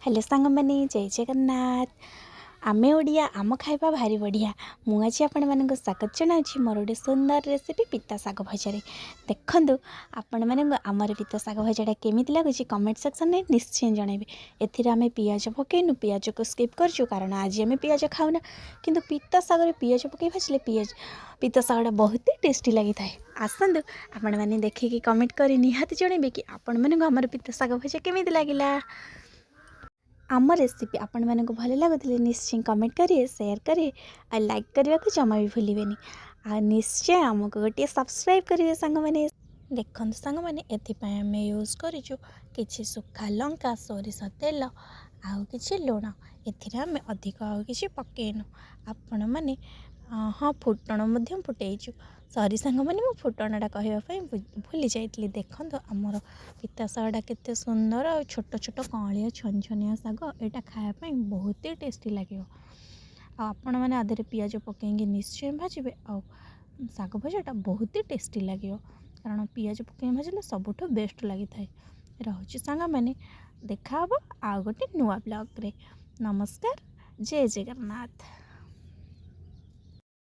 Hello सांग मैंने जय जगन्नाथ आमे ओडिया आम खाइबा भारी बढ़िया मु आज आपण मानक स्वागत जनाऊँगी मोर गोटे सुंदर रेसिपी पिता शाग भजारे। देखु आपण मानक आमर पिता शाग भजाटा केमी लगुच कमेंट सेक्शन में निश्चय जनइबे। एथिरे आमे पियाज पकईनु पियाज को स्किप करछु कारण आज आमे पियाज खाऊना किंतु पिता शाग पियाज पकई भाजले पिता शागटा बहुत ही टेस्टी लगी थाए। आसतु आपण मैंने देखिए कमेंट कर निहाती जनइबे कि आपण मानक आमर पिता शाग भजा केमी लगिला। आम रेसिपी आपण मानक भल लगुले निश्चय कमेंट करिए शेयर करिए और लाइक करने को जमा भी भूलें आ निश्चय आमको गोटे सब्सक्राइब करिए सांग मैंने। देखो सांग मैंने एथिपाई आम यूज करूँ कि सुखा लंका सोरिष तेल आउ कि लुण एथिरे आम अधिक आउ कि पकेनु आपण मैंने हाँ फुटण फुटेचु सरी सांग मैंने मो फुटणटा कहवाई भूली जाइली। देखो आमर पिता शागटा केते सुंदर और छोट छोट कँलिया छन छनिया शाग यहाँ खायापी बहुत ही टेस्टी लगे। आपण मैंने आधे पियाज पकईकि निश्चय भाजबे आ शाग भजाटा बहुत ही टेस्टी लगे कारण पियाज पकई भाजले सबुठ बेस्ट लगी थाए। रहुची सांग मैंने देखा आ गोटे नुआ ब्लॉग रे। नमस्कार जय जगन्नाथ।